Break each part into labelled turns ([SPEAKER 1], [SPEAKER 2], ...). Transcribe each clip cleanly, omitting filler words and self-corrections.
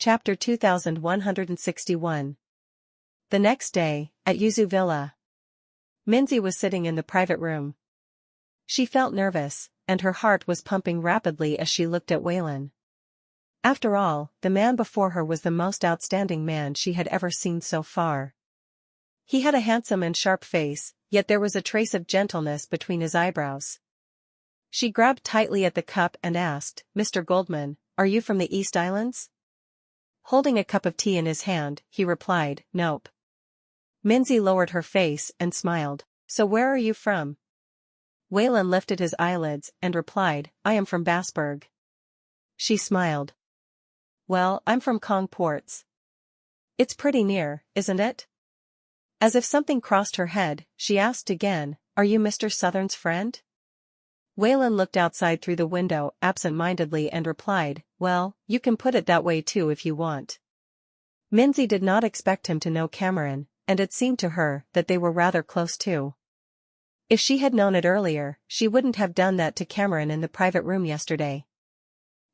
[SPEAKER 1] Chapter 2161. The next day, at Yuzu Villa. Mensy was sitting in the private room. She felt nervous, and her heart was pumping rapidly as she looked at Waylon. After all, the man before her was the most outstanding man she had ever seen so far. He had a handsome and sharp face, yet there was a trace of gentleness between his eyebrows. She grabbed tightly at the cup and asked, "Mr. Goldman, are you from the East Islands?" Holding a cup of tea in his hand, he replied, "Nope." Mensy lowered her face and smiled. "So where are you from?" Waylon lifted his eyelids and replied, "I am from Bassburg." She smiled. "Well, I'm from Kong Ports. It's pretty near, isn't it?" As if something crossed her head, she asked again, "Are you Mr. Southern's friend?" Waylon looked outside through the window absent-mindedly and replied, "Well, you can put it that way too if you want." Mensy did not expect him to know Cameron, and it seemed to her that they were rather close too. If she had known it earlier, she wouldn't have done that to Cameron in the private room yesterday.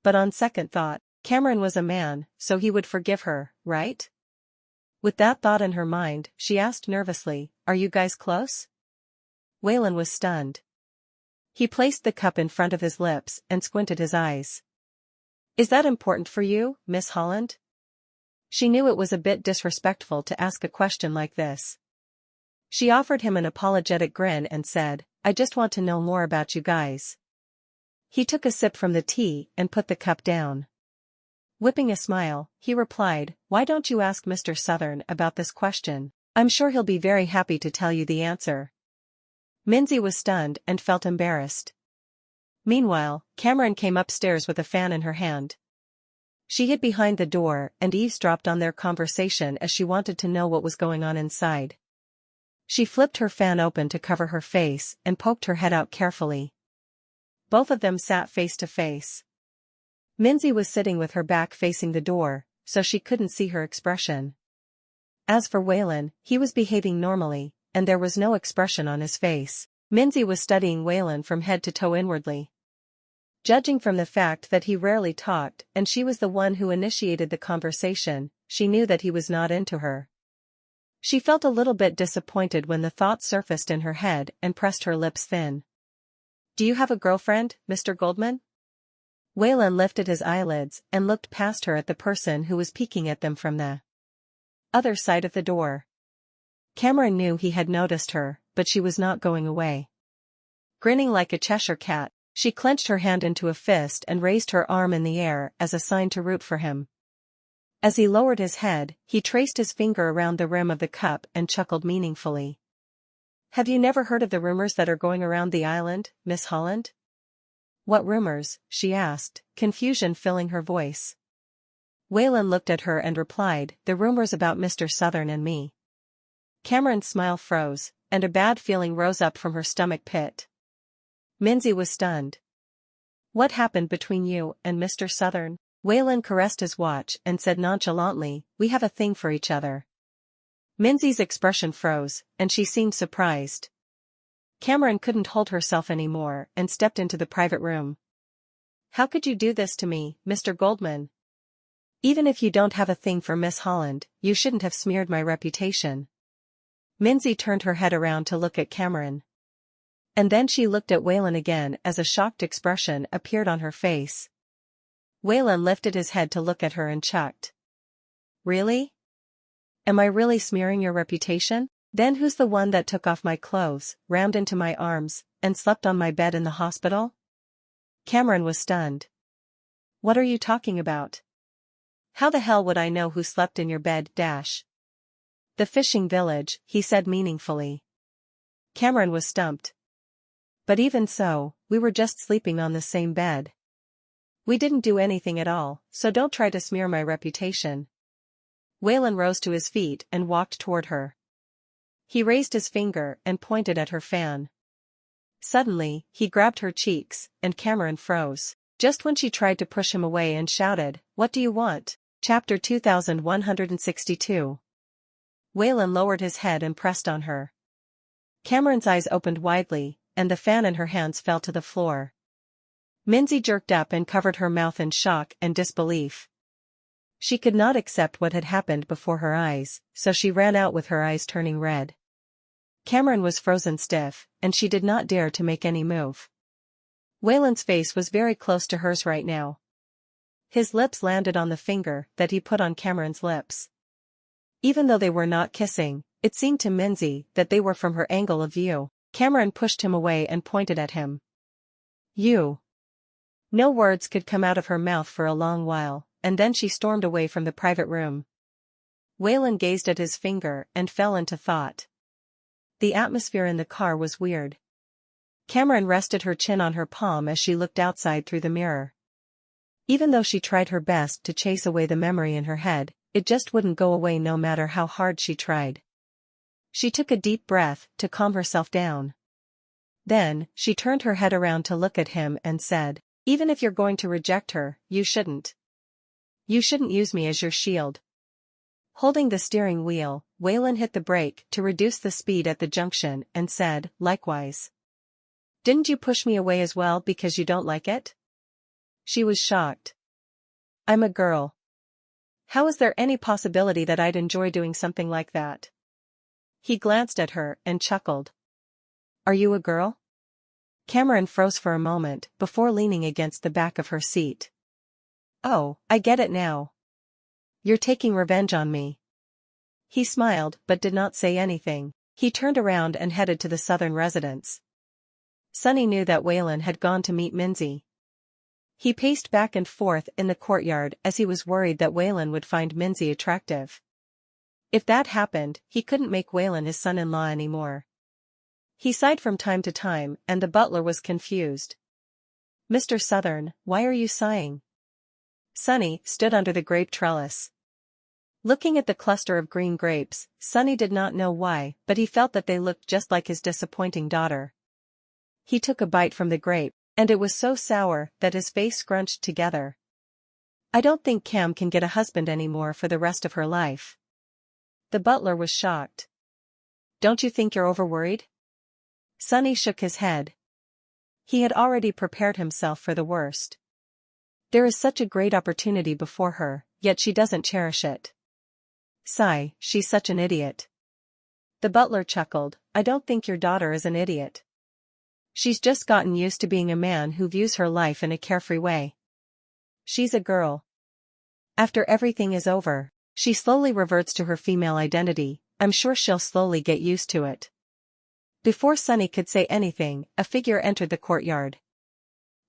[SPEAKER 1] But on second thought, Cameron was a man, so he would forgive her, right? With that thought in her mind, she asked nervously, "Are you guys close?" Waylon was stunned. He placed the cup in front of his lips and squinted his eyes. "Is that important for you, Miss Holland?" She knew it was a bit disrespectful to ask a question like this. She offered him an apologetic grin and said, "I just want to know more about you guys." He took a sip from the tea and put the cup down. Whipping a smile, he replied, "Why don't you ask Mr. Southern about this question? I'm sure he'll be very happy to tell you the answer." Mensy was stunned and felt embarrassed. Meanwhile, Cameron came upstairs with a fan in her hand. She hid behind the door and eavesdropped on their conversation as she wanted to know what was going on inside. She flipped her fan open to cover her face and poked her head out carefully. Both of them sat face to face. Mensy was sitting with her back facing the door, so she couldn't see her expression. As for Waylon, he was behaving normally, and there was no expression on his face. Mensy was studying Waylon from head to toe inwardly. Judging from the fact that he rarely talked and she was the one who initiated the conversation, she knew that he was not into her. She felt a little bit disappointed when the thought surfaced in her head and pressed her lips thin. "Do you have a girlfriend, Mr. Goldman?" Waylon lifted his eyelids and looked past her at the person who was peeking at them from the other side of the door. Cameron knew he had noticed her, but she was not going away. Grinning like a Cheshire cat, she clenched her hand into a fist and raised her arm in the air as a sign to root for him. As he lowered his head, he traced his finger around the rim of the cup and chuckled meaningfully. "Have you never heard of the rumors that are going around the island, Miss Holland?" "What rumors?" she asked, confusion filling her voice. Waylon looked at her and replied, "The rumors about Mr. Southern and me." Cameron's smile froze, and a bad feeling rose up from her stomach pit. Mensy was stunned. "What happened between you and Mr. Southern?" Waylon caressed his watch and said nonchalantly, "We have a thing for each other." Mensy's expression froze, and she seemed surprised. Cameron couldn't hold herself anymore and stepped into the private room. "How could you do this to me, Mr. Goldman? Even if you don't have a thing for Miss Holland, you shouldn't have smeared my reputation." Mensy turned her head around to look at Cameron. And then she looked at Waylon again as a shocked expression appeared on her face. Waylon lifted his head to look at her and chuckled. "Really? Am I really smearing your reputation? Then who's the one that took off my clothes, rammed into my arms, and slept on my bed in the hospital?" Cameron was stunned. "What are you talking about? How the hell would I know who slept in your bed? The fishing village," he said meaningfully. Cameron was stumped. "But even so, we were just sleeping on the same bed. We didn't do anything at all, so don't try to smear my reputation." Waylon rose to his feet and walked toward her. He raised his finger and pointed at her fan. Suddenly, he grabbed her cheeks, and Cameron froze, just when she tried to push him away and shouted, "What do you want?" Chapter 2162. Waylon lowered his head and pressed on her. Cameron's eyes opened widely, and the fan in her hands fell to the floor. Mensy jerked up and covered her mouth in shock and disbelief. She could not accept what had happened before her eyes, so she ran out with her eyes turning red. Cameron was frozen stiff, and she did not dare to make any move. Waylon's face was very close to hers right now. His lips landed on the finger that he put on Cameron's lips. Even though they were not kissing, it seemed to Mensy that they were from her angle of view. Cameron pushed him away and pointed at him. "You." No words could come out of her mouth for a long while, and then she stormed away from the private room. Waylon gazed at his finger and fell into thought. The atmosphere in the car was weird. Cameron rested her chin on her palm as she looked outside through the mirror. Even though she tried her best to chase away the memory in her head, it just wouldn't go away no matter how hard she tried. She took a deep breath to calm herself down. Then, she turned her head around to look at him and said, "Even if you're going to reject her, you shouldn't. You shouldn't use me as your shield." Holding the steering wheel, Waylon hit the brake to reduce the speed at the junction and said, "Likewise. Didn't you push me away as well because you don't like it?" She was shocked. "I'm a girl. How is there any possibility that I'd enjoy doing something like that?" He glanced at her and chuckled. "Are you a girl?" Cameron froze for a moment before leaning against the back of her seat. "Oh, I get it now. You're taking revenge on me." He smiled but did not say anything. He turned around and headed to the southern residence. Sonny knew that Waylon had gone to meet Mensy. He paced back and forth in the courtyard as he was worried that Waylon would find Mensy attractive. If that happened, he couldn't make Waylon his son-in-law anymore. He sighed from time to time, and the butler was confused. "Mr. Southern, why are you sighing?" Sonny stood under the grape trellis. Looking at the cluster of green grapes, Sonny did not know why, but he felt that they looked just like his disappointing daughter. He took a bite from the grape, and it was so sour that his face scrunched together. "I don't think Cam can get a husband anymore for the rest of her life." The butler was shocked. "Don't you think you're overworried?" Sonny shook his head. He had already prepared himself for the worst. There is such a great opportunity before her, yet she doesn't cherish it. Sigh, she's such an idiot. The butler chuckled. "I don't think your daughter is an idiot. She's just gotten used to being a man who views her life in a carefree way. She's a girl. After everything is over, she slowly reverts to her female identity. I'm sure she'll slowly get used to it." Before Sonny could say anything, a figure entered the courtyard.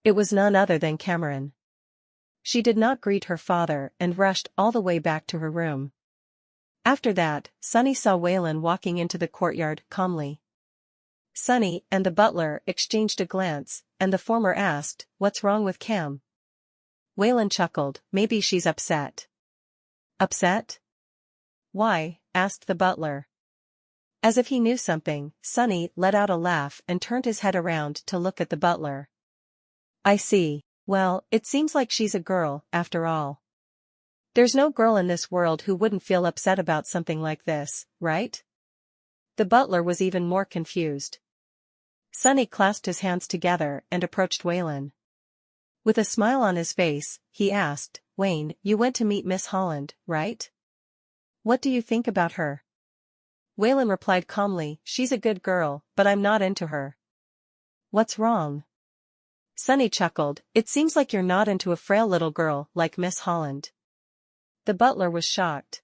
[SPEAKER 1] It was none other than Cameron. She did not greet her father and rushed all the way back to her room. After that, Sonny saw Waylon walking into the courtyard calmly. Sonny and the butler exchanged a glance, and the former asked, "What's wrong with Cam?" Waylon chuckled. "Maybe she's upset." "Upset? Why?" asked the butler. As if he knew something, Sonny let out a laugh and turned his head around to look at the butler. "I see. Well, it seems like she's a girl, after all. There's no girl in this world who wouldn't feel upset about something like this, right?" The butler was even more confused. Sonny clasped his hands together and approached Waylon. With a smile on his face, he asked, "Wayne, you went to meet Miss Holland, right? What do you think about her?" Waylon replied calmly, "She's a good girl, but I'm not into her." "What's wrong?" Sonny chuckled. "It seems like you're not into a frail little girl like Miss Holland." The butler was shocked.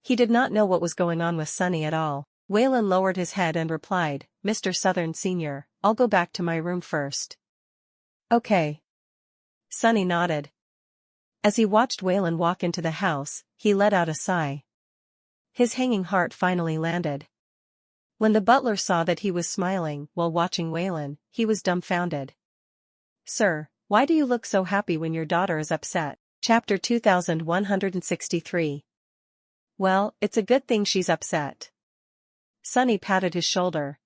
[SPEAKER 1] He did not know what was going on with Sonny at all. Waylon lowered his head and replied, "Mr. Southern Sr., I'll go back to my room first." "Okay." Sonny nodded. As he watched Waylon walk into the house, he let out a sigh. His hanging heart finally landed. When the butler saw that he was smiling while watching Waylon, he was dumbfounded. "Sir, why do you look so happy when your daughter is upset?" Chapter 2163. "Well, it's a good thing she's upset." Sonny patted his shoulder.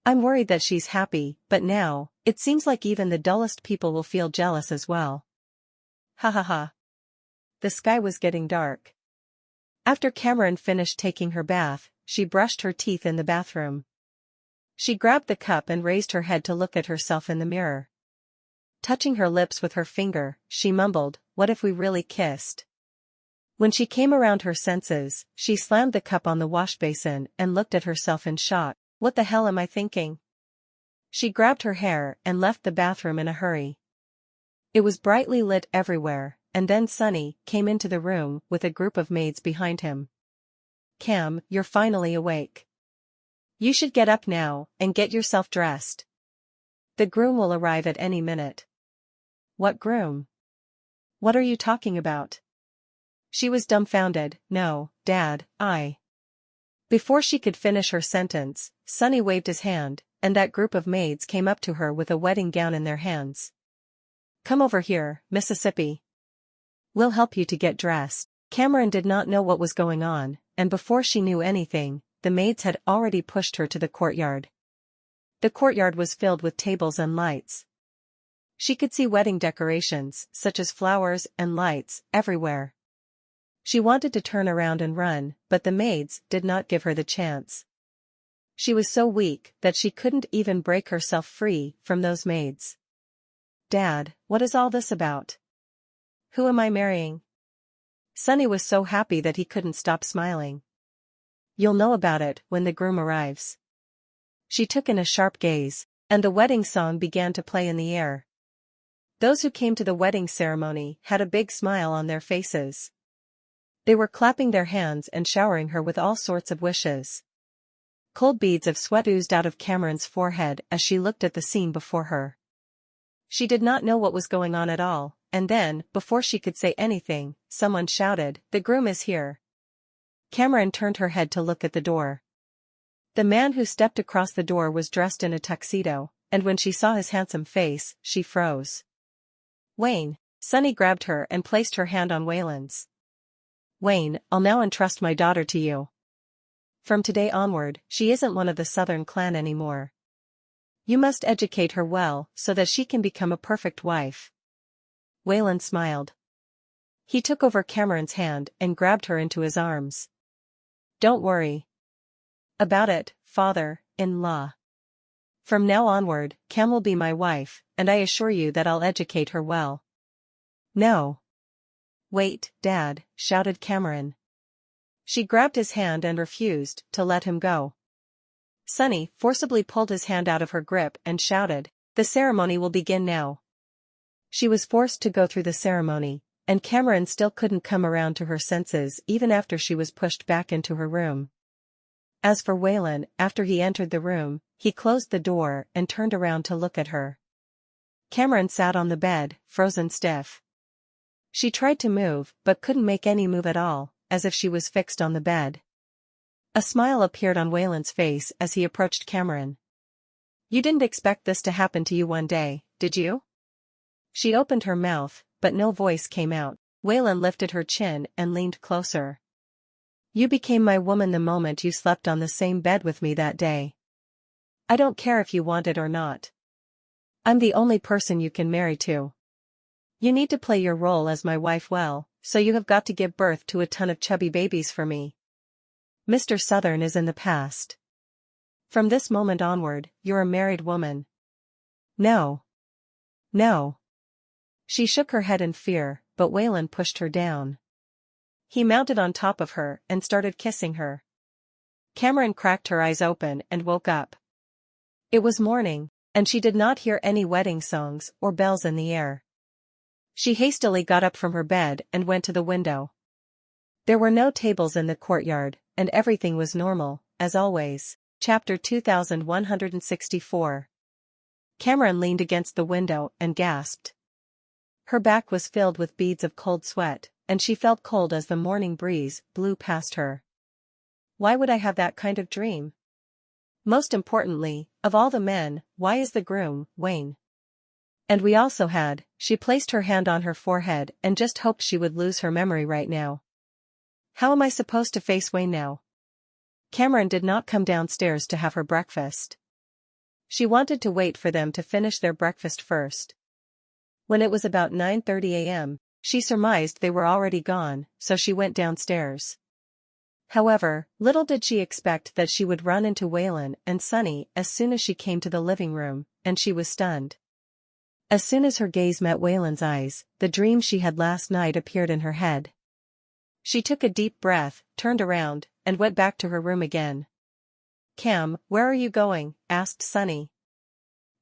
[SPEAKER 1] "I'm worried that she's happy, but now, it seems like even the dullest people will feel jealous as well." Ha ha ha. The sky was getting dark. After Cameron finished taking her bath, she brushed her teeth in the bathroom. She grabbed the cup and raised her head to look at herself in the mirror. Touching her lips with her finger, she mumbled, "What if we really kissed?" When she came around her senses, she slammed the cup on the wash basin and looked at herself in shock. What the hell am I thinking? She grabbed her hair and left the bathroom in a hurry. It was brightly lit everywhere, and then Sonny came into the room with a group of maids behind him. Cam, you're finally awake. You should get up now and get yourself dressed. The groom will arrive at any minute. What groom? What are you talking about? She was dumbfounded. No, Dad, I. Before she could finish her sentence, Sonny waved his hand, and that group of maids came up to her with a wedding gown in their hands. Come over here, Mississippi. We'll help you to get dressed. Cameron did not know what was going on, and before she knew anything, the maids had already pushed her to the courtyard. The courtyard was filled with tables and lights. She could see wedding decorations, such as flowers and lights, everywhere. She wanted to turn around and run, but the maids did not give her the chance. She was so weak that she couldn't even break herself free from those maids. Dad, what is all this about? Who am I marrying? Sonny was so happy that he couldn't stop smiling. You'll know about it when the groom arrives. She took in a sharp gaze, and the wedding song began to play in the air. Those who came to the wedding ceremony had a big smile on their faces. They were clapping their hands and showering her with all sorts of wishes. Cold beads of sweat oozed out of Cameron's forehead as she looked at the scene before her. She did not know what was going on at all, and then, before she could say anything, someone shouted, "The groom is here." Cameron turned her head to look at the door. The man who stepped across the door was dressed in a tuxedo, and when she saw his handsome face, she froze. Wayne. Sonny grabbed her and placed her hand on Waylon's. Wayne, I'll now entrust my daughter to you. From today onward, she isn't one of the Southern clan anymore. You must educate her well so that she can become a perfect wife. Waylon smiled. He took over Cameron's hand and grabbed her into his arms. Don't worry about it, father-in-law. From now onward, Cam will be my wife, and I assure you that I'll educate her well. No. Wait, Dad, shouted Cameron. She grabbed his hand and refused to let him go. Sonny forcibly pulled his hand out of her grip and shouted, "The ceremony will begin now." She was forced to go through the ceremony, and Cameron still couldn't come around to her senses even after she was pushed back into her room. As for Waylon, after he entered the room, he closed the door and turned around to look at her. Cameron sat on the bed, frozen stiff. She tried to move but couldn't make any move at all, as if she was fixed on the bed. A smile appeared on Waylon's face as he approached Cameron. You didn't expect this to happen to you one day, did you? She opened her mouth, but no voice came out. Waylon lifted her chin and leaned closer. You became my woman the moment you slept on the same bed with me that day. I don't care if you want it or not. I'm the only person you can marry to. You need to play your role as my wife well, so you have got to give birth to a ton of chubby babies for me. Mr. Southern is in the past. From this moment onward, you're a married woman. No. No. She shook her head in fear, but Waylon pushed her down. He mounted on top of her and started kissing her. Cameron cracked her eyes open and woke up. It was morning, and she did not hear any wedding songs or bells in the air. She hastily got up from her bed and went to the window. There were no tables in the courtyard, and everything was normal, as always. Chapter 2164. Cameron leaned against the window and gasped. Her back was filled with beads of cold sweat, and she felt cold as the morning breeze blew past her. Why would I have that kind of dream? Most importantly, of all the men, why is the groom, Wayne? And we also had, she placed her hand on her forehead and just hoped she would lose her memory right now. How am I supposed to face Wayne now? Cameron did not come downstairs to have her breakfast. She wanted to wait for them to finish their breakfast first. When it was about 9:30 a.m., she surmised they were already gone, so she went downstairs. However, little did she expect that she would run into Waylon and Sonny as soon as she came to the living room, and she was stunned. As soon as her gaze met Waylon's eyes, the dream she had last night appeared in her head. She took a deep breath, turned around, and went back to her room again. "Cam, where are you going?" asked Sunny.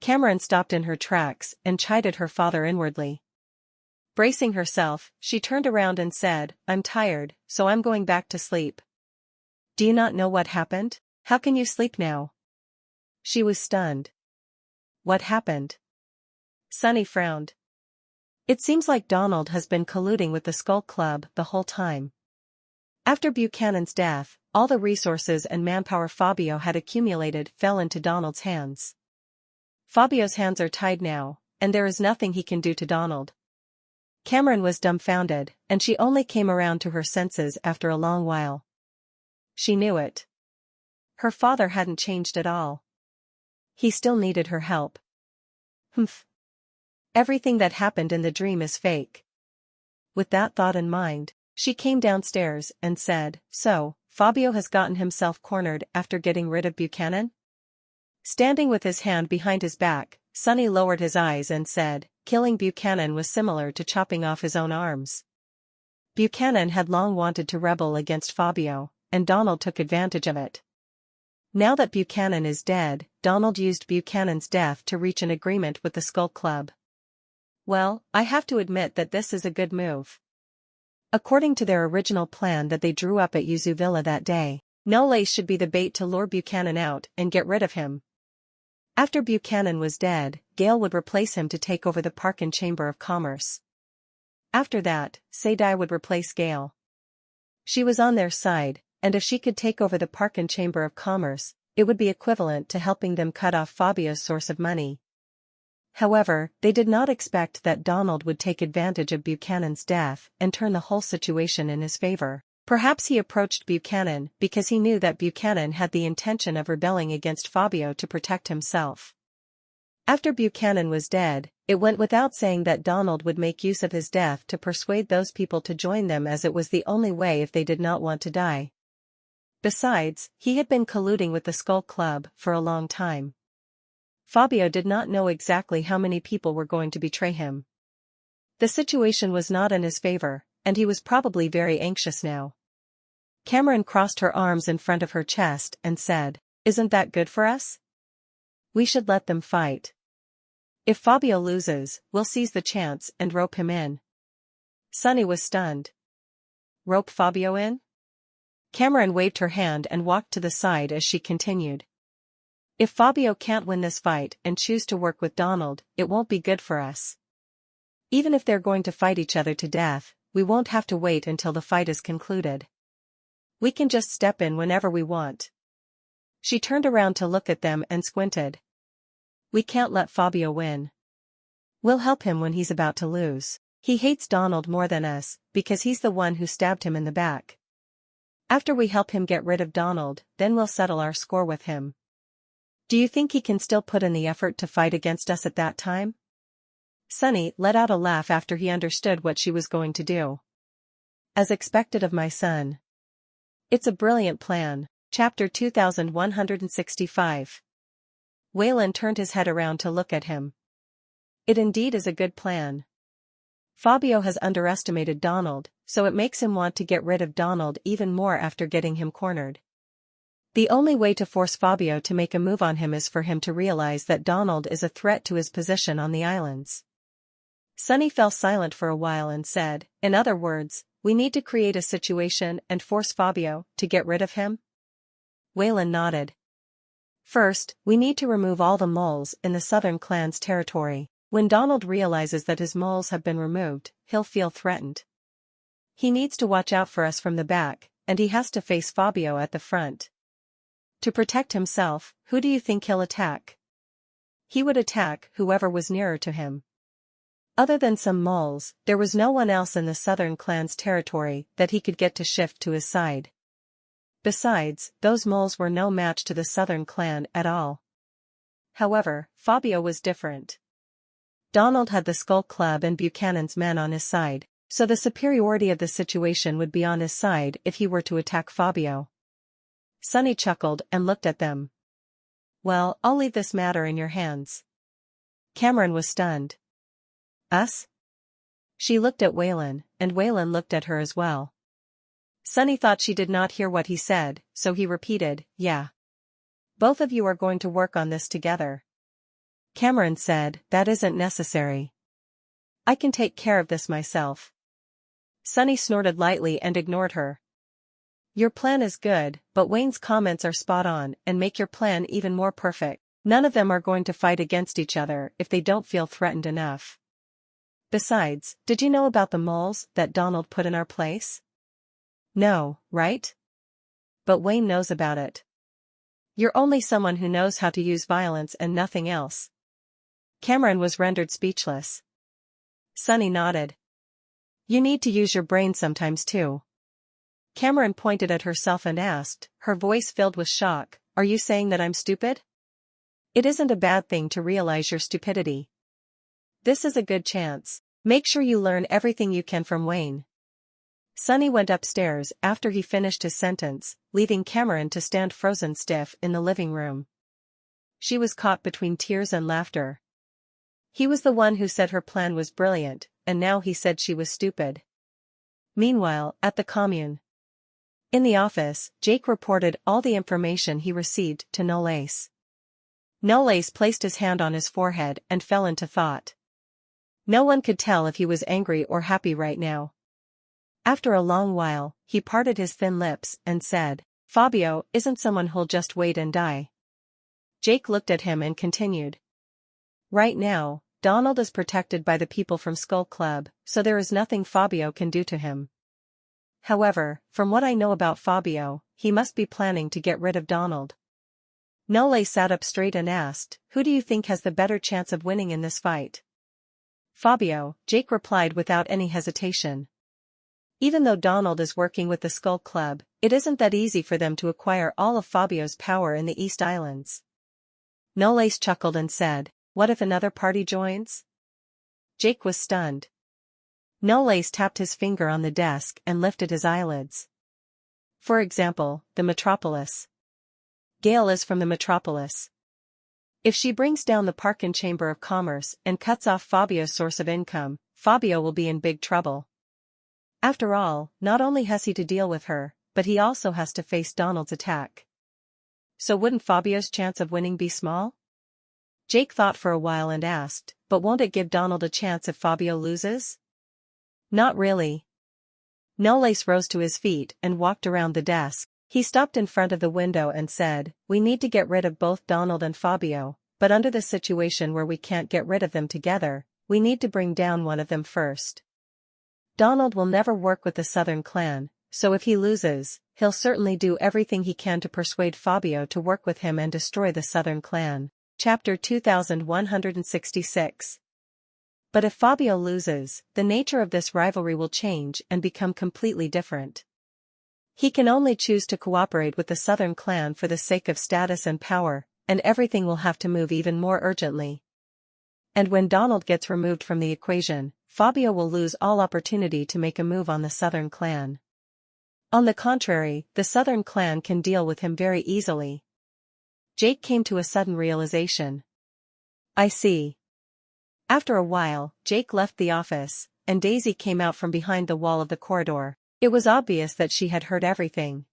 [SPEAKER 1] Cameron stopped in her tracks and chided her father inwardly. Bracing herself, she turned around and said, "I'm tired, so I'm going back to sleep." "Do you not know what happened? How can you sleep now?" She was stunned. "What happened?" Sunny frowned. "It seems like Donald has been colluding with the Skull Club the whole time. After Buchanan's death, all the resources and manpower Fabio had accumulated fell into Donald's hands. Fabio's hands are tied now, and there is nothing he can do to Donald." Cameron was dumbfounded, and she only came around to her senses after a long while. She knew it. Her father hadn't changed at all. He still needed her help. Humph. Everything that happened in the dream is fake. With that thought in mind, she came downstairs and said, "So, Fabio has gotten himself cornered after getting rid of Buchanan?" Standing with his hand behind his back, Sunny lowered his eyes and said, "Killing Buchanan was similar to chopping off his own arms. Buchanan had long wanted to rebel against Fabio, and Donald took advantage of it. Now that Buchanan is dead, Donald used Buchanan's death to reach an agreement with the Skull Club. Well, I have to admit that this is a good move. According to their original plan that they drew up at Yuzu Villa that day, no lace should be the bait to lure Buchanan out and get rid of him. After Buchanan was dead, Gale would replace him to take over the Park and Chamber of Commerce. After that, Sadie would replace Gale. She was on their side, and if she could take over the Park and Chamber of Commerce, it would be equivalent to helping them cut off Fabio's source of money. However, they did not expect that Donald would take advantage of Buchanan's death and turn the whole situation in his favor. Perhaps he approached Buchanan because he knew that Buchanan had the intention of rebelling against Fabio to protect himself. After Buchanan was dead, it went without saying that Donald would make use of his death to persuade those people to join them, as it was the only way if they did not want to die. Besides, he had been colluding with the Skull Club for a long time. Fabio did not know exactly how many people were going to betray him. The situation was not in his favor, and he was probably very anxious now. Cameron crossed her arms in front of her chest and said, "Isn't that good for us? We should let them fight. If Fabio loses, we'll seize the chance and rope him in." Sunny was stunned. "Rope Fabio in?" Cameron waved her hand and walked to the side as she continued. "If Fabio can't win this fight and choose to work with Donald, it won't be good for us. Even if they're going to fight each other to death, we won't have to wait until the fight is concluded. We can just step in whenever we want." She turned around to look at them and squinted. "We can't let Fabio win. We'll help him when he's about to lose. He hates Donald more than us, because he's the one who stabbed him in the back. After we help him get rid of Donald, then we'll settle our score with him. Do you think he can still put in the effort to fight against us at that time?" Sunny let out a laugh after he understood what she was going to do. "As expected of my son. It's a brilliant plan." Chapter 2165. Waylon turned his head around to look at him. "It indeed is a good plan. Fabio has underestimated Donald, so it makes him want to get rid of Donald even more after getting him cornered. The only way to force Fabio to make a move on him is for him to realize that Donald is a threat to his position on the islands." Sunny fell silent for a while and said, "In other words, we need to create a situation and force Fabio to get rid of him?" Waylon nodded. "First, we need to remove all the moles in the Southern Clan's territory. When Donald realizes that his moles have been removed, he'll feel threatened. He needs to watch out for us from the back, and he has to face Fabio at the front. To protect himself, who do you think he'll attack?" "He would attack whoever was nearer to him. Other than some moles, there was no one else in the Southern Clan's territory that he could get to shift to his side. Besides, those moles were no match to the Southern Clan at all. However, Fabio was different. Donald had the Skull Club and Buchanan's men on his side, so the superiority of the situation would be on his side if he were to attack Fabio." Sunny chuckled and looked at them. "Well, I'll leave this matter in your hands." Cameron was stunned. "Us?" She looked at Waylon, and Waylon looked at her as well. Sunny thought she did not hear what he said, so he repeated, yeah. Both of you are going to work on this together. Cameron said, that isn't necessary. I can take care of this myself. Sunny snorted lightly and ignored her. Your plan is good, but Wayne's comments are spot on and make your plan even more perfect. None of them are going to fight against each other if they don't feel threatened enough. Besides, did you know about the moles that Donald put in our place? No, right? But Wayne knows about it. You're only someone who knows how to use violence and nothing else. Cameron was rendered speechless. Sunny nodded. You need to use your brain sometimes too. Cameron pointed at herself and asked, her voice filled with shock, are you saying that I'm stupid? It isn't a bad thing to realize your stupidity. This is a good chance. Make sure you learn everything you can from Wayne. Sunny went upstairs after he finished his sentence, leaving Cameron to stand frozen stiff in the living room. She was caught between tears and laughter. He was the one who said her plan was brilliant, and now he said she was stupid. Meanwhile, at the commune. In the office, Jake reported all the information he received to Nolace. Nolace placed his hand on his forehead and fell into thought. No one could tell if he was angry or happy right now. After a long while, he parted his thin lips and said, Fabio isn't someone who'll just wait and die. Jake looked at him and continued. Right now, Donald is protected by the people from Skull Club, so there is nothing Fabio can do to him. However, from what I know about Fabio, he must be planning to get rid of Donald. Nole sat up straight and asked, who do you think has the better chance of winning in this fight? Fabio, Jake replied without any hesitation. Even though Donald is working with the Skull Club, it isn't that easy for them to acquire all of Fabio's power in the East Islands. Nolace chuckled and said, what if another party joins? Jake was stunned. Nolace tapped his finger on the desk and lifted his eyelids. For example, the Metropolis. Gail is from the Metropolis. If she brings down the Parkin Chamber of Commerce and cuts off Fabio's source of income, Fabio will be in big trouble. After all, not only has he to deal with her, but he also has to face Donald's attack. So wouldn't Fabio's chance of winning be small? Jake thought for a while and asked, but won't it give Donald a chance if Fabio loses? Not really. Nolace rose to his feet and walked around the desk. He stopped in front of the window and said, we need to get rid of both Donald and Fabio, but under the situation where we can't get rid of them together, we need to bring down one of them first. Donald will never work with the Southern clan, so if he loses, he'll certainly do everything he can to persuade Fabio to work with him and destroy the Southern clan. Chapter 2166. But if Fabio loses, the nature of this rivalry will change and become completely different. He can only choose to cooperate with the Southern clan for the sake of status and power, and everything will have to move even more urgently. And when Donald gets removed from the equation, Fabio will lose all opportunity to make a move on the Southern clan. On the contrary, the Southern clan can deal with him very easily. Jake came to a sudden realization. I see. After a while, Jake left the office, and Daisy came out from behind the wall of the corridor. It was obvious that she had heard everything.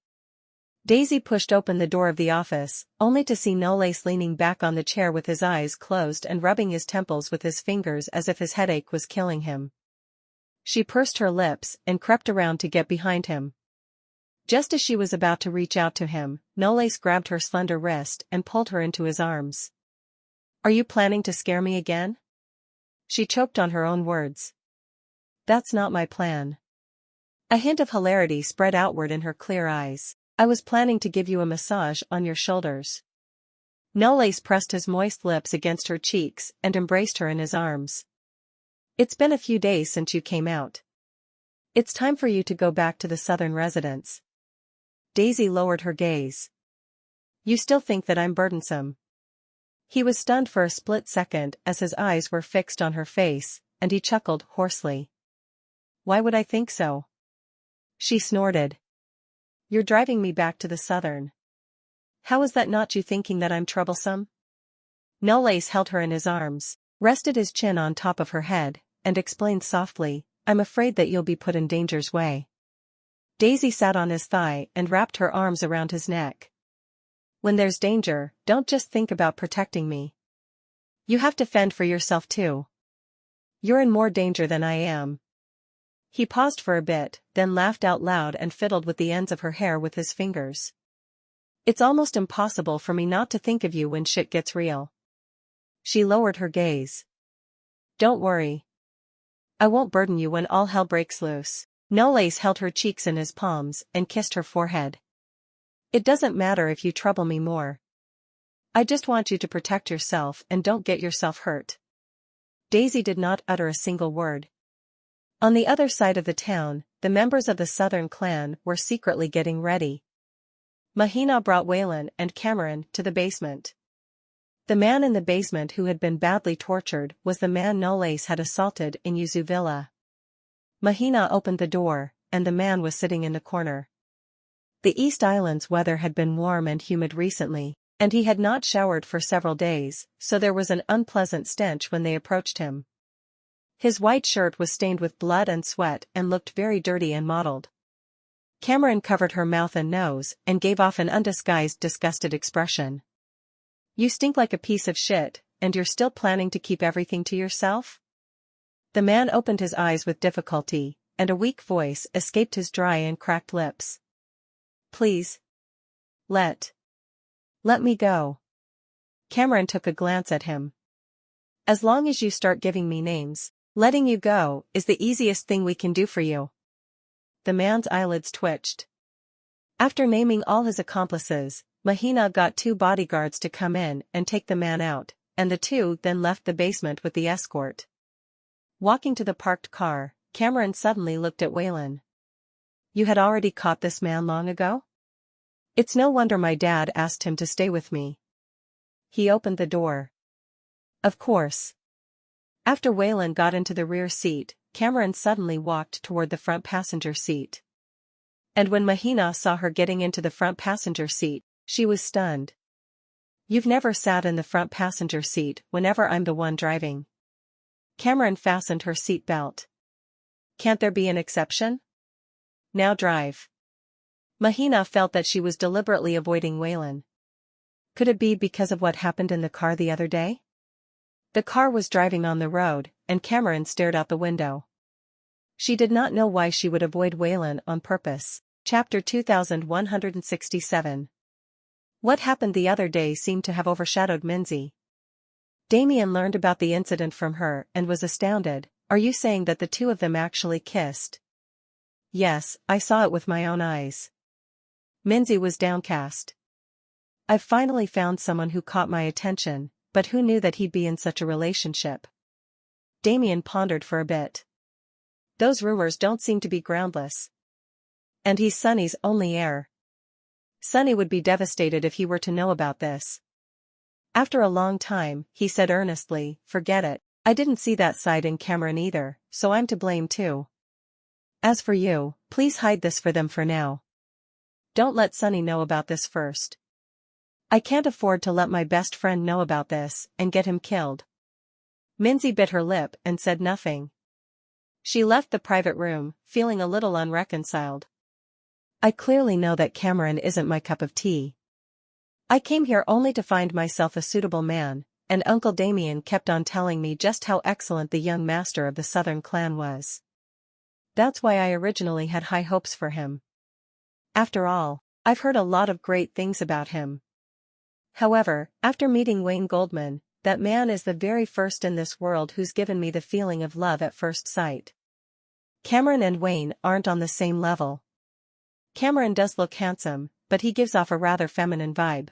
[SPEAKER 1] Daisy pushed open the door of the office, only to see Nolace leaning back on the chair with his eyes closed and rubbing his temples with his fingers as if his headache was killing him. She pursed her lips and crept around to get behind him. Just as she was about to reach out to him, Nolace grabbed her slender wrist and pulled her into his arms. Are you planning to scare me again? She choked on her own words. That's not my plan. A hint of hilarity spread outward in her clear eyes. I was planning to give you a massage on your shoulders. Nolace pressed his moist lips against her cheeks and embraced her in his arms. It's been a few days since you came out. It's time for you to go back to the Southern residence. Daisy lowered her gaze. You still think that I'm burdensome? He was stunned for a split second as his eyes were fixed on her face, and he chuckled hoarsely. Why would I think so? She snorted. You're driving me back to the Southern. How is that not you thinking that I'm troublesome? Nolace held her in his arms, rested his chin on top of her head, and explained softly, I'm afraid that you'll be put in danger's way. Daisy sat on his thigh and wrapped her arms around his neck. When there's danger, don't just think about protecting me. You have to fend for yourself too. You're in more danger than I am. He paused for a bit, then laughed out loud and fiddled with the ends of her hair with his fingers. It's almost impossible for me not to think of you when shit gets real. She lowered her gaze. Don't worry. I won't burden you when all hell breaks loose. Knowles held her cheeks in his palms and kissed her forehead. It doesn't matter if you trouble me more. I just want you to protect yourself and don't get yourself hurt. Daisy did not utter a single word. On the other side of the town, the members of the Southern clan were secretly getting ready. Mahina brought Waylon and Cameron to the basement. The man in the basement who had been badly tortured was the man Knowles had assaulted in Yuzu Villa. Mahina opened the door, and the man was sitting in the corner. The East Island's weather had been warm and humid recently, and he had not showered for several days, so there was an unpleasant stench when they approached him. His white shirt was stained with blood and sweat and looked very dirty and mottled. Cameron covered her mouth and nose and gave off an undisguised disgusted expression. You stink like a piece of shit, and you're still planning to keep everything to yourself? The man opened his eyes with difficulty, and a weak voice escaped his dry and cracked lips. Please. Let me go. Cameron took a glance at him. As long as you start giving me names, letting you go is the easiest thing we can do for you. The man's eyelids twitched. After naming all his accomplices, Mahina got 2 bodyguards to come in and take the man out, and the 2 then left the basement with the escort. Walking to the parked car, Cameron suddenly looked at Waylon. You had already caught this man long ago? It's no wonder my dad asked him to stay with me. He opened the door. Of course. After Waylon got into the rear seat, Cameron suddenly walked toward the front passenger seat. And when Mahina saw her getting into the front passenger seat, she was stunned. You've never sat in the front passenger seat whenever I'm the one driving. Cameron fastened her seat belt. Can't there be an exception? Now drive. Mahina felt that she was deliberately avoiding Waylon. Could it be because of what happened in the car the other day? The car was driving on the road, and Cameron stared out the window. She did not know why she would avoid Waylon on purpose. Chapter 2167. What happened the other day seemed to have overshadowed Mensy. Damien learned about the incident from her and was astounded. Are you saying that the 2 of them actually kissed? Yes, I saw it with my own eyes. Mensy was downcast. I've finally found someone who caught my attention, but who knew that he'd be in such a relationship? Damien pondered for a bit. Those rumors don't seem to be groundless. And he's Sonny's only heir. Sonny would be devastated if he were to know about this. After a long time, he said earnestly, forget it, I didn't see that side in Cameron either, so I'm to blame too. As for you, please hide this for them for now. Don't let Sonny know about this first. I can't afford to let my best friend know about this and get him killed. Mensy bit her lip and said nothing. She left the private room, feeling a little unreconciled. I clearly know that Cameron isn't my cup of tea. I came here only to find myself a suitable man, and Uncle Damien kept on telling me just how excellent the young master of the Southern clan was. That's why I originally had high hopes for him. After all, I've heard a lot of great things about him. However, after meeting Wayne Goldman, that man is the very first in this world who's given me the feeling of love at first sight. Cameron and Wayne aren't on the same level. Cameron does look handsome, but he gives off a rather feminine vibe.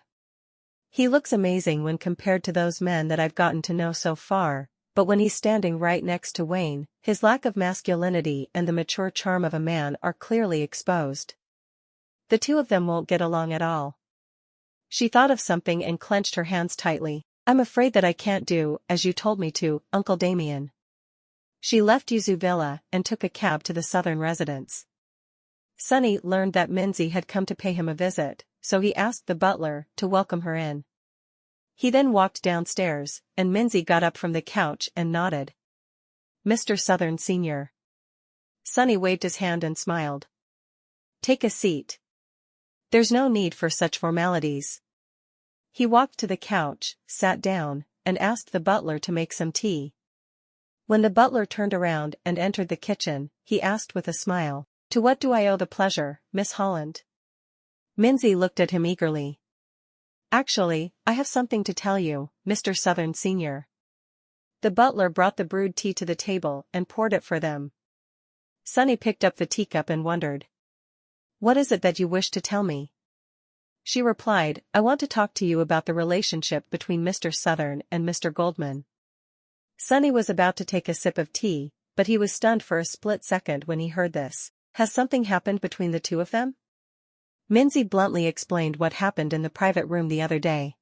[SPEAKER 1] He looks amazing when compared to those men that I've gotten to know so far, but when he's standing right next to Wayne, his lack of masculinity and the mature charm of a man are clearly exposed. The 2 of them won't get along at all. She thought of something and clenched her hands tightly. I'm afraid that I can't do as you told me to, Uncle Damien. She left Yuzu Villa and took a cab to the Southern residence. Sonny learned that Mensy had come to pay him a visit, so he asked the butler to welcome her in. He then walked downstairs, and Mensy got up from the couch and nodded. Mr. Southern Sr. Sonny waved his hand and smiled. Take a seat. There's no need for such formalities. He walked to the couch, sat down, and asked the butler to make some tea. When the butler turned around and entered the kitchen, he asked with a smile, "To what do I owe the pleasure, Miss Holland?" Mensy looked at him eagerly. "Actually, I have something to tell you, Mr. Southern Sr." The butler brought the brewed tea to the table and poured it for them. Sunny picked up the teacup and wondered. "What is it that you wish to tell me?" She replied, "I want to talk to you about the relationship between Mr. Southern and Mr. Goldman." Sunny was about to take a sip of tea, but he was stunned for a split second when he heard this. "Has something happened between the two of them?" Mensy bluntly explained what happened in the private room the other day.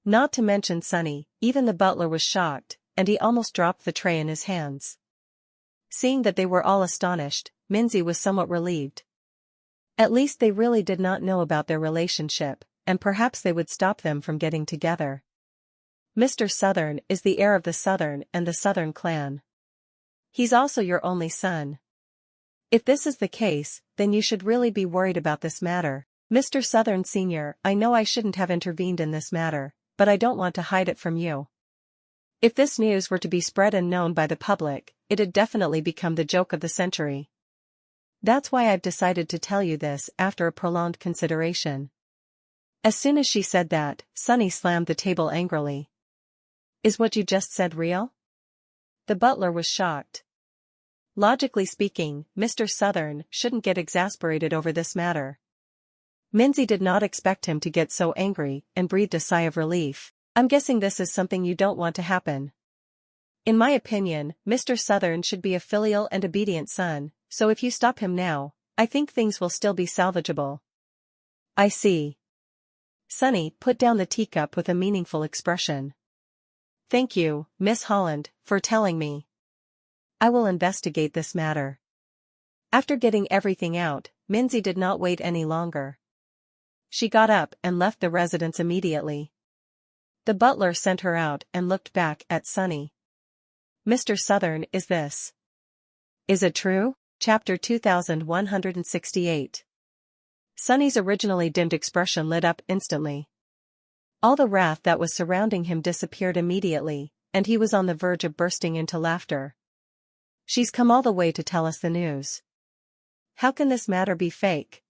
[SPEAKER 1] Not to mention Sunny, even the butler was shocked, and he almost dropped the tray in his hands. Seeing that they were all astonished, Mensy was somewhat relieved. At least they really did not know about their relationship, and perhaps they would stop them from getting together. Mr. Southern is the heir of the Southern and the Southern clan. He's also your only son. If this is the case, then you should really be worried about this matter. Mr. Southern Sr., I know I shouldn't have intervened in this matter, but I don't want to hide it from you. If this news were to be spread and known by the public, it'd definitely become the joke of the century. That's why I've decided to tell you this after a prolonged consideration." As soon as she said that, Sunny slammed the table angrily. "Is what you just said real?" The butler was shocked. Logically speaking, Mr. Southern shouldn't get exasperated over this matter. Mensy did not expect him to get so angry and breathed a sigh of relief. "I'm guessing this is something you don't want to happen. In my opinion, Mr. Southern should be a filial and obedient son, so if you stop him now, I think things will still be salvageable." "I see." Sunny put down the teacup with a meaningful expression. "Thank you, Miss Holland, for telling me. I will investigate this matter." After getting everything out, Mensy did not wait any longer. She got up and left the residence immediately. The butler sent her out and looked back at Sunny. "Mr. Southern, is this? Is it true?" Chapter 2168. Sunny's originally dimmed expression lit up instantly. All the wrath that was surrounding him disappeared immediately, and he was on the verge of bursting into laughter. "She's come all the way to tell us the news. How can this matter be fake?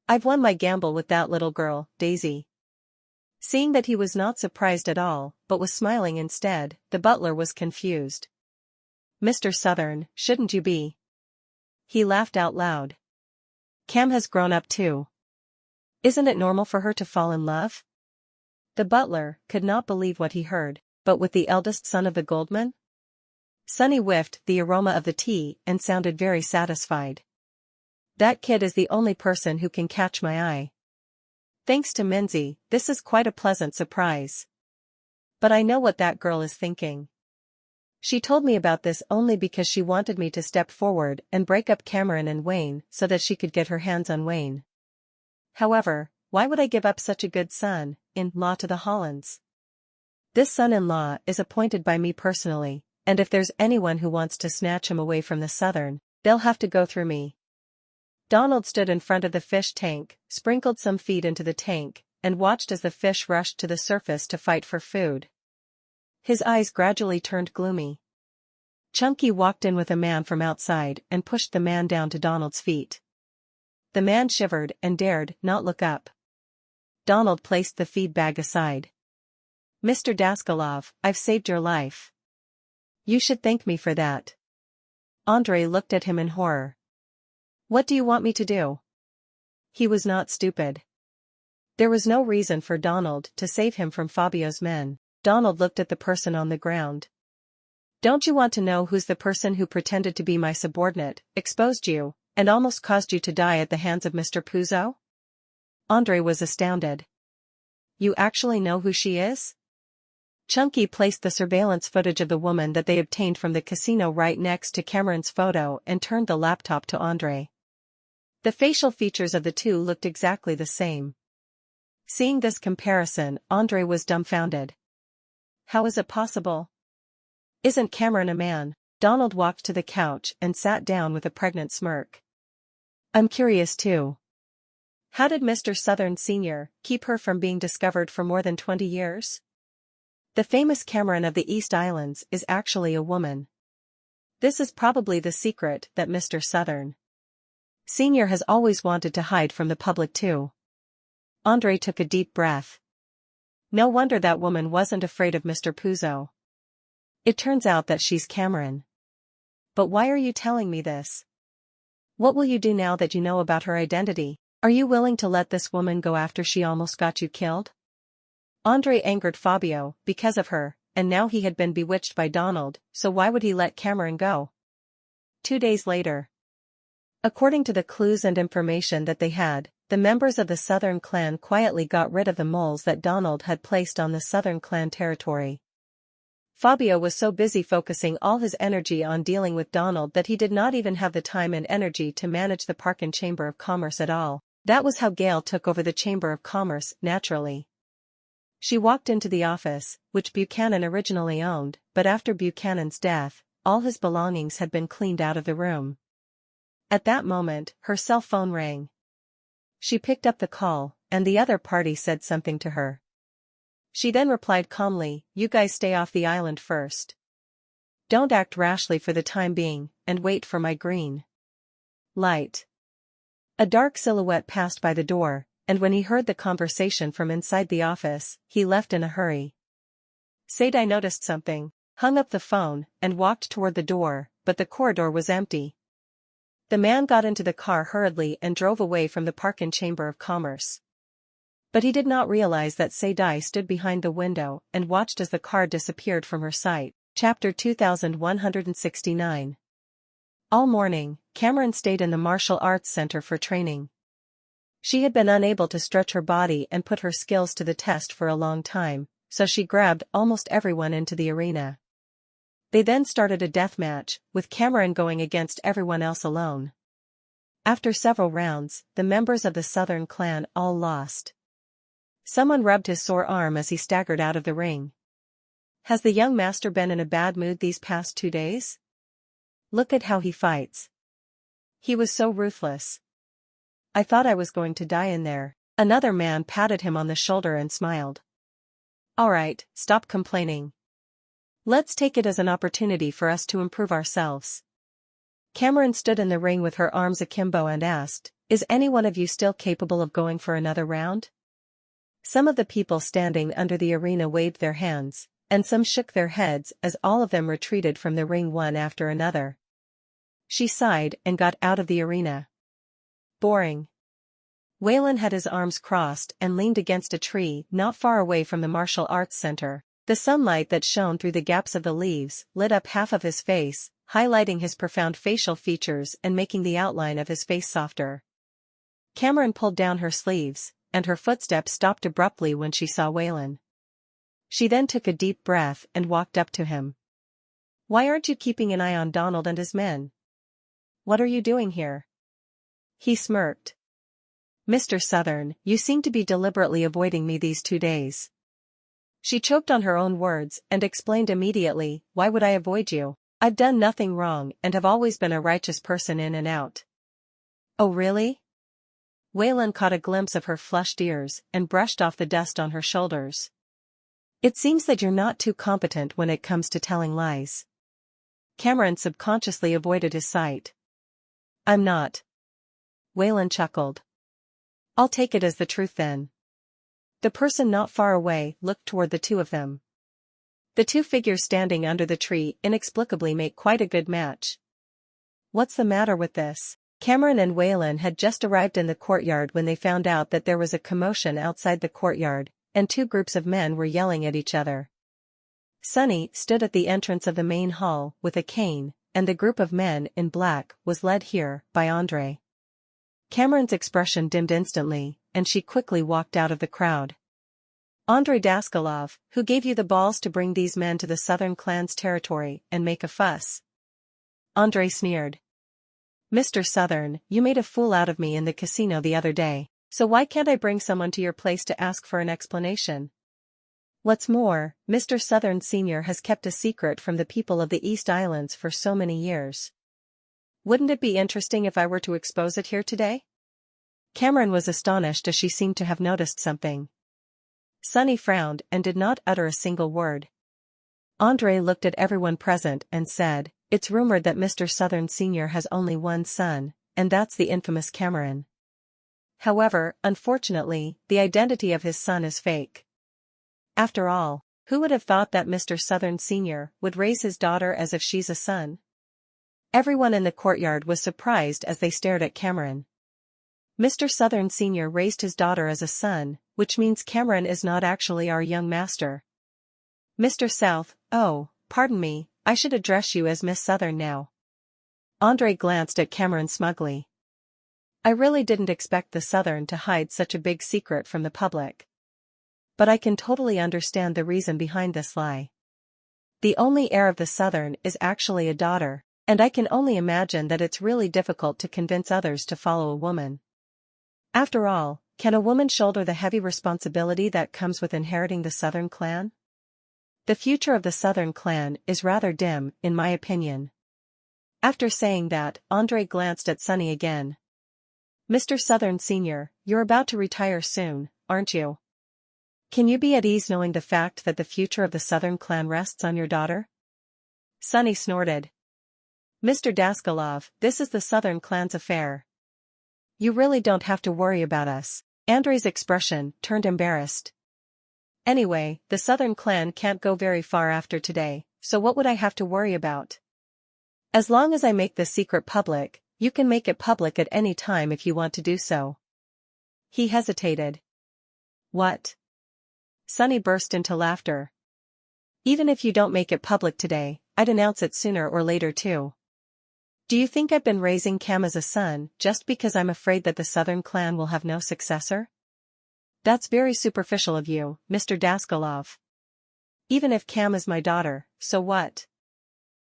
[SPEAKER 1] I've won my gamble with that little girl, Daisy." Seeing that he was not surprised at all, but was smiling instead, the butler was confused. "Mr. Southern, shouldn't you be?" He laughed out loud. "Cam has grown up too. Isn't it normal for her to fall in love?" The butler could not believe what he heard. "But with the eldest son of the Goldman?" Sunny whiffed the aroma of the tea and sounded very satisfied. "That kid is the only person who can catch my eye. Thanks to Mensy, this is quite a pleasant surprise. But I know what that girl is thinking. She told me about this only because she wanted me to step forward and break up Cameron and Wayne so that she could get her hands on Wayne. However, why would I give up such a good son-in-law to the Hollands? This son-in-law is appointed by me personally, and if there's anyone who wants to snatch him away from the Southern, they'll have to go through me." Donald stood in front of the fish tank, sprinkled some feed into the tank, and watched as the fish rushed to the surface to fight for food. His eyes gradually turned gloomy. Chunky walked in with a man from outside and pushed the man down to Donald's feet. The man shivered and dared not look up. Donald placed the feed bag aside. "Mr. Daskalov, I've saved your life. You should thank me for that." Andre looked at him in horror. "What do you want me to do?" He was not stupid. There was no reason for Donald to save him from Fabio's men. Donald looked at the person on the ground. "Don't you want to know who's the person who pretended to be my subordinate, exposed you, and almost caused you to die at the hands of Mr. Puzo?" Andre was astounded. "You actually know who she is?" Chunky placed the surveillance footage of the woman that they obtained from the casino right next to Cameron's photo and turned the laptop to Andre. The facial features of the two looked exactly the same. Seeing this comparison, Andre was dumbfounded. How is it possible? Isn't Cameron a man? Donald walked to the couch and sat down with a pregnant smirk. I'm curious too. How did Mr. Southern Sr. keep her from being discovered for more than 20 years? The famous Cameron of the East Islands is actually a woman. This is probably the secret that Mr. Southern Sr. has always wanted to hide from the public too. Andre took a deep breath. No wonder that woman wasn't afraid of Mr. Puzo. It turns out that she's Cameron. But why are you telling me this? What will you do now that you know about her identity? Are you willing to let this woman go after she almost got you killed? Andre angered Fabio because of her, and now he had been bewitched by Donald, so why would he let Cameron go? 2 days later. According to the clues and information that they had, the members of the Southern clan quietly got rid of the moles that Donald had placed on the Southern clan territory. Fabio was so busy focusing all his energy on dealing with Donald that he did not even have the time and energy to manage the park and Chamber of Commerce at all. That was how Gail took over the Chamber of Commerce, naturally. She walked into the office, which Buchanan originally owned, but after Buchanan's death, all his belongings had been cleaned out of the room. At that moment, her cell phone rang. She picked up the call, and the other party said something to her. She then replied calmly, "You guys stay off the island first. Don't act rashly for the time being, and wait for my green light." A dark silhouette passed by the door, and when he heard the conversation from inside the office, he left in a hurry. Sadie noticed something, hung up the phone, and walked toward the door, but the corridor was empty. The man got into the car hurriedly and drove away from the park and Chamber of Commerce. But he did not realize that Sadie stood behind the window and watched as the car disappeared from her sight. Chapter 2169. All morning, Cameron stayed in the Martial Arts Center for training. She had been unable to stretch her body and put her skills to the test for a long time, so she grabbed almost everyone into the arena. They then started a death match, with Cameron going against everyone else alone. After several rounds, the members of the Southern clan all lost. Someone rubbed his sore arm as he staggered out of the ring. Has the young master been in a bad mood these past 2 days? Look at how he fights. He was so ruthless. I thought I was going to die in there. Another man patted him on the shoulder and smiled. All right, stop complaining. Let's take it as an opportunity for us to improve ourselves. Cameron stood in the ring with her arms akimbo and asked, "Is any one of you still capable of going for another round?" Some of the people standing under the arena waved their hands, and some shook their heads as all of them retreated from the ring one after another. She sighed and got out of the arena. Boring. Waylon had his arms crossed and leaned against a tree not far away from the Martial Arts Center. The sunlight that shone through the gaps of the leaves lit up half of his face, highlighting his profound facial features and making the outline of his face softer. Cameron pulled down her sleeves, and her footsteps stopped abruptly when she saw Waylon. She then took a deep breath and walked up to him. "Why aren't you keeping an eye on Donald and his men? What are you doing here?" He smirked. "Mr. Southern, you seem to be deliberately avoiding me these 2 days." She choked on her own words and explained immediately, "Why would I avoid you? I've done nothing wrong and have always been a righteous person in and out." "Oh really?" Waylon caught a glimpse of her flushed ears and brushed off the dust on her shoulders. "It seems that you're not too competent when it comes to telling lies." Cameron subconsciously avoided his sight. "I'm not." Waylon chuckled. "I'll take it as the truth then." The person not far away looked toward the two of them. The two figures standing under the tree inexplicably make quite a good match. "What's the matter with this?" Cameron and Waylon had just arrived in the courtyard when they found out that there was a commotion outside the courtyard, and 2 groups of men were yelling at each other. Sonny stood at the entrance of the main hall with a cane, and the group of men in black was led here by Andre. Cameron's expression dimmed instantly, and she quickly walked out of the crowd. "Andrei Daskalov, who gave you the balls to bring these men to the Southern clan's territory and make a fuss?" Andrei sneered. "Mr. Southern, you made a fool out of me in the casino the other day, so why can't I bring someone to your place to ask for an explanation? What's more, Mr. Southern Sr. has kept a secret from the people of the East Islands for so many years. Wouldn't it be interesting if I were to expose it here today? Cameron was astonished as she seemed to have noticed something. Sunny frowned and did not utter a single word. Andre looked at everyone present and said, "It's rumored that Mr. Southern Sr. has only one son, and that's the infamous Cameron. However, unfortunately, the identity of his son is fake. After all, who would have thought that Mr. Southern Sr. would raise his daughter as if she's a son?" Everyone in the courtyard was surprised as they stared at Cameron. Mr. Southern Sr. raised his daughter as a son, which means Cameron is not actually our young master. Mr. South, oh, pardon me, I should address you as Miss Southern now. Andre glanced at Cameron smugly. I really didn't expect the Southern to hide such a big secret from the public. But I can totally understand the reason behind this lie. The only heir of the Southern is actually a daughter, and I can only imagine that it's really difficult to convince others to follow a woman. After all, can a woman shoulder the heavy responsibility that comes with inheriting the Southern clan? The future of the Southern clan is rather dim, in my opinion. After saying that, Andre glanced at Sunny again. Mr. Southern Sr., you're about to retire soon, aren't you? Can you be at ease knowing the fact that the future of the Southern clan rests on your daughter? Sunny snorted. Mr. Daskalov, this is the Southern clan's affair. You really don't have to worry about us. Andre's expression turned embarrassed. Anyway, the Southern clan can't go very far after today, so what would I have to worry about? As long as I make the secret public, you can make it public at any time if you want to do so. He hesitated. What? Sunny burst into laughter. Even if you don't make it public today, I'd announce it sooner or later too. Do you think I've been raising Cam as a son just because I'm afraid that the Southern clan will have no successor? That's very superficial of you, Mr. Daskalov. Even if Cam is my daughter, so what?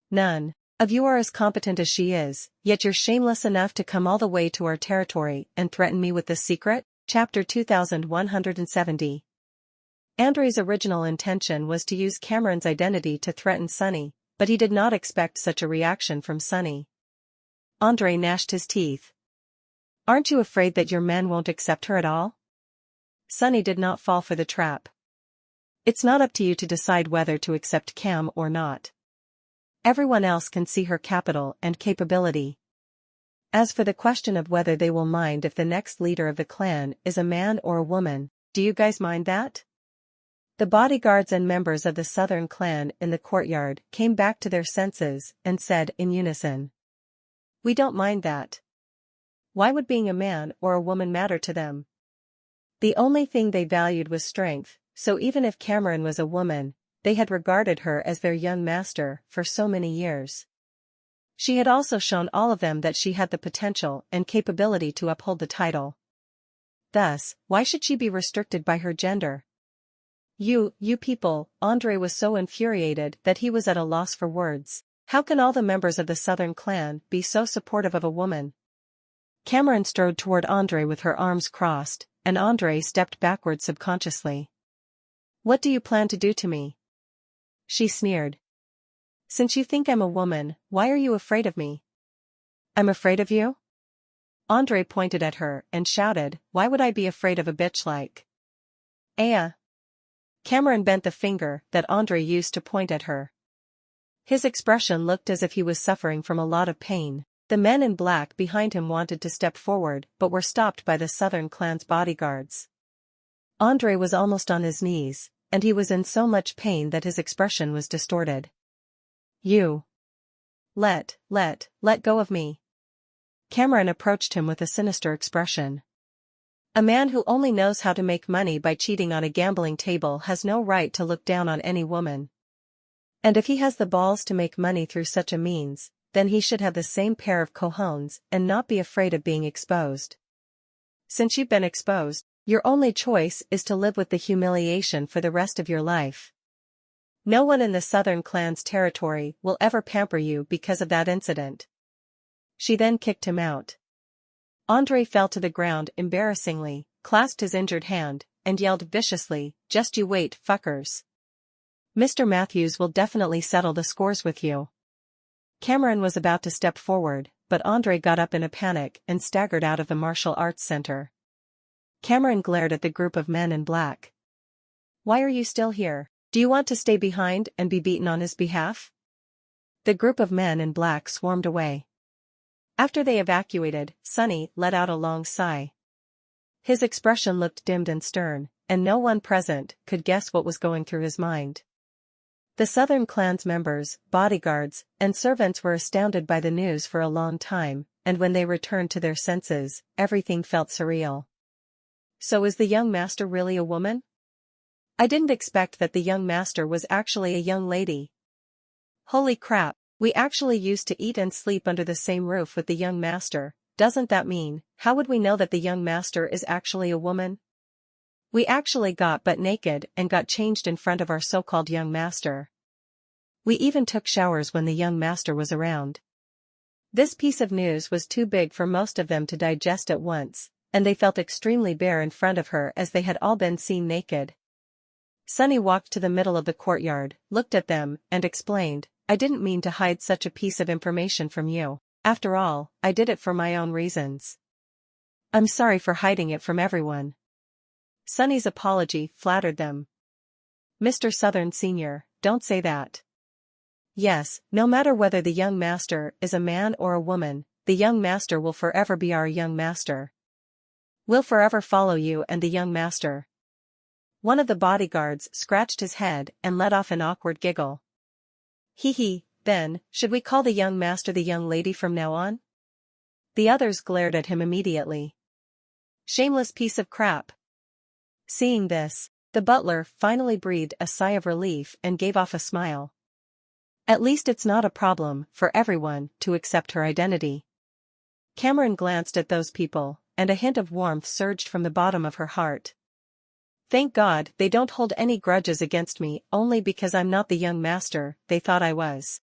[SPEAKER 1] None of you are as competent as she is, yet you're shameless enough to come all the way to our territory and threaten me with this secret? Chapter 2170. Andre's original intention was to use Cameron's identity to threaten Sunny, but he did not expect such a reaction from Sunny. Andre gnashed his teeth. Aren't you afraid that your men won't accept her at all? Sunny did not fall for the trap. It's not up to you to decide whether to accept Cam or not. Everyone else can see her capital and capability. As for the question of whether they will mind if the next leader of the clan is a man or a woman, do you guys mind that? The bodyguards and members of the Southern clan in the courtyard came back to their senses and said in unison. We don't mind that. Why would being a man or a woman matter to them? The only thing they valued was strength, so even if Cameron was a woman, they had regarded her as their young master for so many years. She had also shown all of them that she had the potential and capability to uphold the title. Thus, why should she be restricted by her gender? You people, Andre was so infuriated that he was at a loss for words. How can all the members of the Southern clan be so supportive of a woman? Cameron strode toward Andre with her arms crossed, and Andre stepped backward subconsciously. What do you plan to do to me? She sneered. Since you think I'm a woman, why are you afraid of me? I'm afraid of you? Andre pointed at her and shouted, why would I be afraid of a bitch like? Aya. Cameron bent the finger that Andre used to point at her. His expression looked as if he was suffering from a lot of pain. The men in black behind him wanted to step forward but were stopped by the Southern clan's bodyguards. Andre was almost on his knees, and he was in so much pain that his expression was distorted. You. Let go of me. Cameron approached him with a sinister expression. A man who only knows how to make money by cheating on a gambling table has no right to look down on any woman. And if he has the balls to make money through such a means, then he should have the same pair of cojones and not be afraid of being exposed. Since you've been exposed, your only choice is to live with the humiliation for the rest of your life. No one in the Southern clan's territory will ever pamper you because of that incident. She then kicked him out. Andre fell to the ground embarrassingly, clasped his injured hand, and yelled viciously, just you wait, fuckers. Mr. Matthews will definitely settle the scores with you. Cameron was about to step forward, but Andre got up in a panic and staggered out of the martial arts center. Cameron glared at the group of men in black. "Why are you still here? Do you want to stay behind and be beaten on his behalf?" The group of men in black swarmed away. After they evacuated, Sonny let out a long sigh. His expression looked dimmed and stern, and no one present could guess what was going through his mind. The Southern Clan's members, bodyguards, and servants were astounded by the news for a long time, and when they returned to their senses, everything felt surreal. So is the young master really a woman? I didn't expect that the young master was actually a young lady. Holy crap, we actually used to eat and sleep under the same roof with the young master. Doesn't that mean, how would we know that the young master is actually a woman? We actually got butt naked and got changed in front of our so-called young master. We even took showers when the young master was around. This piece of news was too big for most of them to digest at once, and they felt extremely bare in front of her as they had all been seen naked. Sonny walked to the middle of the courtyard, looked at them, and explained, "I didn't mean to hide such a piece of information from you. After all, I did it for my own reasons. I'm sorry for hiding it from everyone." Sonny's apology flattered them. "Mr. Southern Sr., don't say that. Yes, no matter whether the young master is a man or a woman, the young master will forever be our young master. We'll forever follow you and the young master." One of the bodyguards scratched his head and let off an awkward giggle. "Hee, then, should we call the young master the young lady from now on?" The others glared at him immediately. "Shameless piece of crap." Seeing this, the butler finally breathed a sigh of relief and gave off a smile. At least it's not a problem for everyone to accept her identity. Cameron glanced at those people, and a hint of warmth surged from the bottom of her heart. Thank God they don't hold any grudges against me only because I'm not the young master they thought I was.